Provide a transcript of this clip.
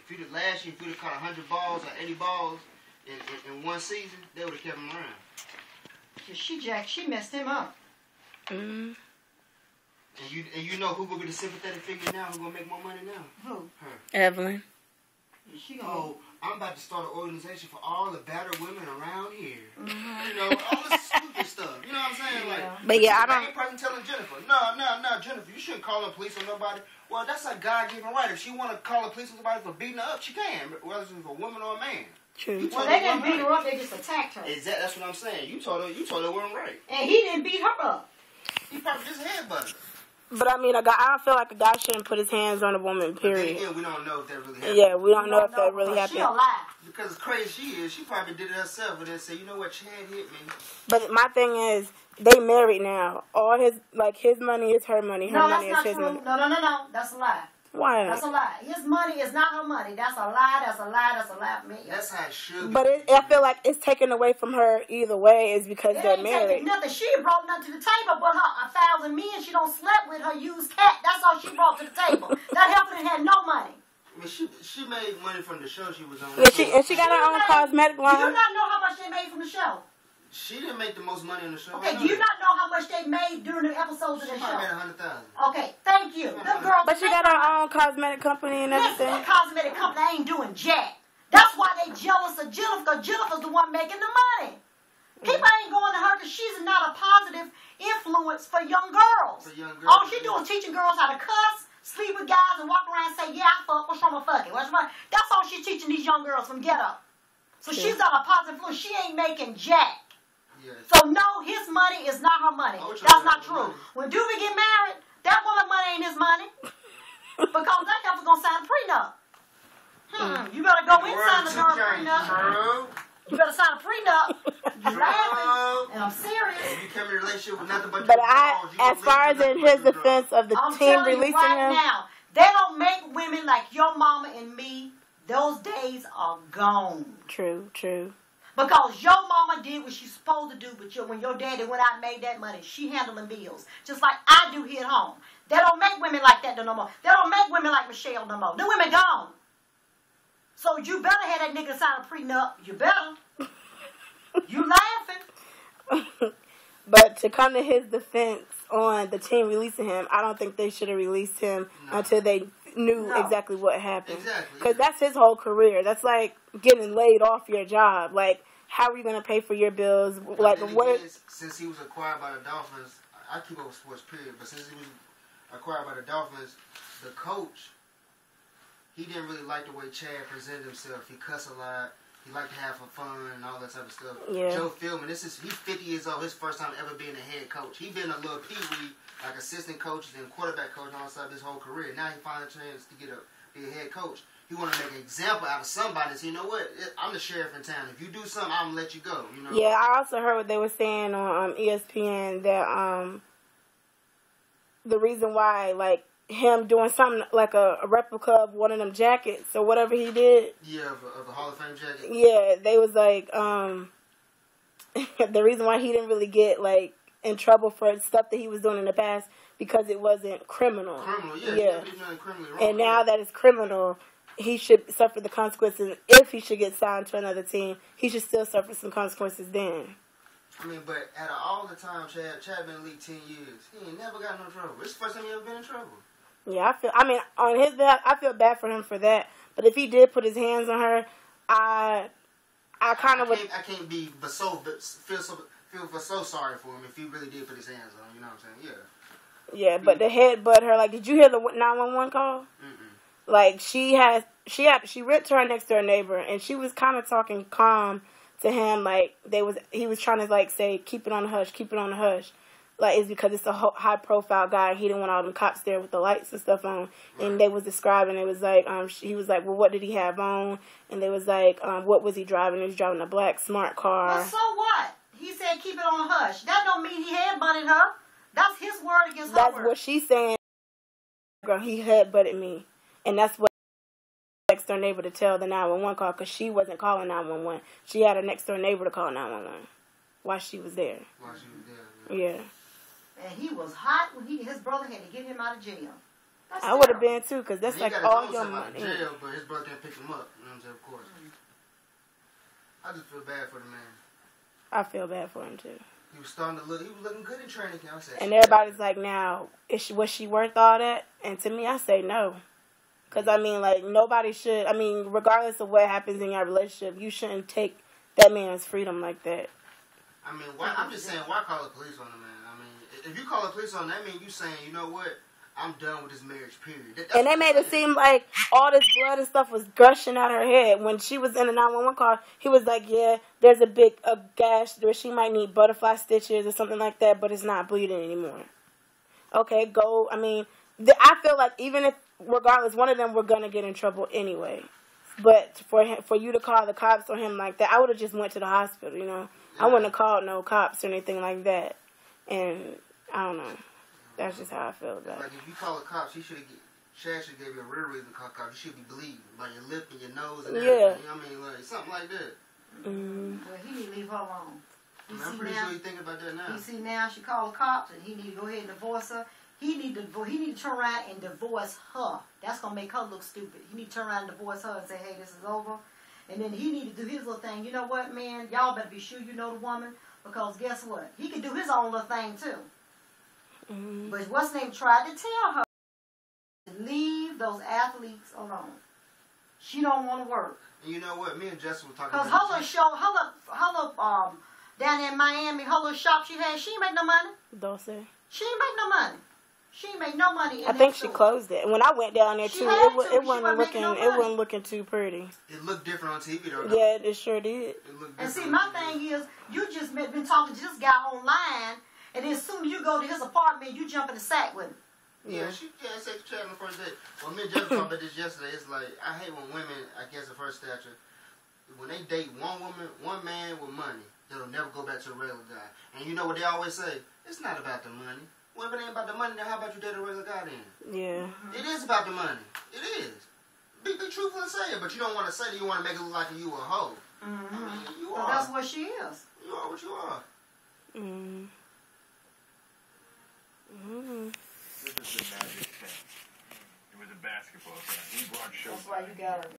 If you'd have caught 100 balls or 80 balls in one season, they would have kept him around. She messed him up. Mm-hmm. And you know who gonna be the sympathetic figure now? Who gonna make more money now? Who? Her. Evelyn. I'm about to start an organization for all the battered women around here. Mm-hmm. You know, all this stupid stuff. You know what I'm saying? Yeah. Like, but yeah, I don't. Ain't person telling Jennifer, no, Jennifer, you shouldn't call the police on nobody. Well, that's a God-given right. If she want to call the police on somebody for beating her up, she can, whether it's a woman or a man. True. Well, they didn't beat her up; they just attacked her. Exactly. That's what I'm saying. You told her it wasn't right. And he didn't beat her up. He probably just headbutted her. But I mean, I don't feel like a guy shouldn't put his hands on a woman, period. Yeah, we don't know if that really happened. Yeah, we don't know if that really happened. She a lie. Because as crazy as she is, she probably did it herself and then said, you know what, Chad hit me. But my thing is, they married now. All his money is her money. Her money is his money. No. That's a lie. Why? That's a lie. His money is not her money. That's a lie. That's a lie. That's a lie for me. That's how it should be. But I feel like it's taken away from her either way is because they're married. Nothing. She brought nothing to the table but her 1,000 men she don't slept with, her used cat. That's all she brought to the table. That Evelyn had no money. I mean, she made money from the show she was on. Yeah, she got her own cosmetic line. Do you not know how much they made from the show? She didn't make the most money on the show. Okay, do you not know how much they made during the episodes of the show? She made $100,000. Okay, thank you. Them girls. But she got her own cosmetic company and everything. Listen, that cosmetic company ain't doing jack. That's why they jealous of Jennifer, because Jennifer's the one making the money. People ain't going to her because she's not a positive influence for young girls. All she do is teaching girls how to cuss, sleep with guys, and walk around and say, yeah, I fuck. What's wrong with fucking? That's all she's teaching these young girls from ghetto. So she's not a positive influence. She ain't making jack. Yes. So no, his money is not her money. That's not true. When Doobie get married, that woman money ain't his money. Because that heifer's gonna sign a prenup. You better go in sign the darn prenup. You better sign a prenup. You're laughing, and I'm serious. If you come in a relationship with nothing but as far as in his defense of the team releasing him, now, they don't make women like your mama and me. Those days are gone. True. Because your mama did what she's supposed to do, but when your daddy went out and made that money, she handling bills. Just like I do here at home. They don't make women like that no more. They don't make women like Michelle no more. The women gone. So you better have that nigga sign a prenup. You better. You laughing. But to come to his defense on the team releasing him, I don't think they should have released him until they knew exactly what happened. Exactly. Because that's his whole career. That's like getting laid off your job. Like, how are you going to pay for your bills? Like, what? Since he was acquired by the Dolphins, I keep up with sports, period. But since he was acquired by the Dolphins, the coach, he didn't really like the way Chad presented himself. He cussed a lot. He liked to have some fun and all that type of stuff. Yeah. Joe Philbin, he's 50 years old. His first time ever being a head coach. He been a little pee-wee, like assistant coach and quarterback coach and all that stuff his whole career. Now he finally chance to be a head coach. He want to make an example out of somebody and say, you know what, I'm the sheriff in town. If you do something, I'm going to let you go. You know? Yeah, I also heard what they were saying on ESPN that the reason why, like, him doing something like a replica of one of them jackets or whatever he did. Yeah, of a Hall of Fame jacket. Yeah, they was like, the reason why he didn't really get, like, in trouble for stuff that he was doing in the past because it wasn't criminal. Yeah. And now that it's criminal, he should suffer the consequences. If he should get signed to another team, he should still suffer some consequences then. I mean, but out of all the time Chad been in the league 10 years, he ain't never got no trouble. It's the first time he ever been in trouble. Yeah, on his behalf, I feel bad for him for that. But if he did put his hands on her, I kind of would. I can't be feel so sorry for him if he really did put his hands on him. You know what I'm saying? Yeah. Yeah, but the headbutt her. Like, did you hear the 911 call? Mm-mm. Like she ripped her next door neighbor, and she was kind of talking calm to him. Like he was trying to like say, keep it on the hush, keep it on the hush. Like, it's because it's a high-profile guy. He didn't want all them cops there with the lights and stuff on. Right. And they was describing, it was like, he was like, well, what did he have on? And they was like, what was he driving? He was driving a black smart car. Well, so what? He said keep it on hush. That don't mean he headbutted her. That's his word against her word. That's what she's saying. He headbutted me. And that's what next door neighbor to tell the 911 call, because she wasn't calling 911. She had her next door neighbor to call 911 while she was there. Yeah. And he was hot when his brother had to get him out of jail. I would have been too, because that's like all your money. He got jail, but his brother didn't pick him up. You know what I'm saying? Of course. I just feel bad for the man. I feel bad for him too. He was looking good in training camp. And everybody's like, now, was she worth all that? And to me, I say no. Because, I mean, like, nobody should, I mean, regardless of what happens in your relationship, you shouldn't take that man's freedom like that. I mean, I'm just saying, why call the police on the man? I mean, if you call the police on that, I mean, you saying, you know what? I'm done with this marriage, period. And they made it seem like all this blood and stuff was gushing out her head. When she was in the 911 call, he was like, yeah, there's a gash where she might need butterfly stitches or something like that, but it's not bleeding anymore. Okay, go. I mean, I feel like even if, regardless, one of them were going to get in trouble anyway. But for you to call the cops on him like that, I would have just went to the hospital, you know. Yeah. I wouldn't have called no cops or anything like that. And I don't know. That's just how I feel about it. Like, if you call the cops, Chad should give you a real reason to call the cops. You should be bleeding. Like your lip and your nose and everything. You know what I mean? Like, something like that. Well, he need to leave her alone. I'm pretty sure he's thinking about that now. You see now she called the cops and he need to go ahead and divorce her. He need to turn around and divorce her. That's going to make her look stupid. He need to turn around and divorce her and say, hey, this is over. And then he need to do his little thing. You know what, man? Y'all better be sure you know the woman. Because guess what? He can do his own little thing, too. Mm-hmm. But what's name tried to tell her to leave those athletes alone. She don't want to work. And you know what? Me and Jessica were talking about. Because her little down there in Miami, her little shop she had, she ain't make no money. Don't say. She ain't make no money. She ain't make no money. I think she closed it. When I went down there too, it wasn't looking too pretty. It looked different on TV though. Yeah, it sure did. And see, my thing is, you just been talking to this guy online. And then as soon as you go to his apartment, you jump in the sack with him. Yeah, she said Chad on the first date. Well, me and Jeff talked about this yesterday. It's like, I hate when women, I guess the first stature, when they date one man with money, they'll never go back to the regular guy. And you know what they always say? It's not about the money. Well, if it ain't about the money, then how about you date a regular guy then? Yeah. It is about the money. It is. Be truthful and say it, but you don't want to say that you want to make it look like you a hoe. Mm-hmm. I mean, you are. That's what she is. You are what you are. Mm-hmm. Mm-hmm. This is the magic thing. It was a basketball thing. He brought show. That's why you got her.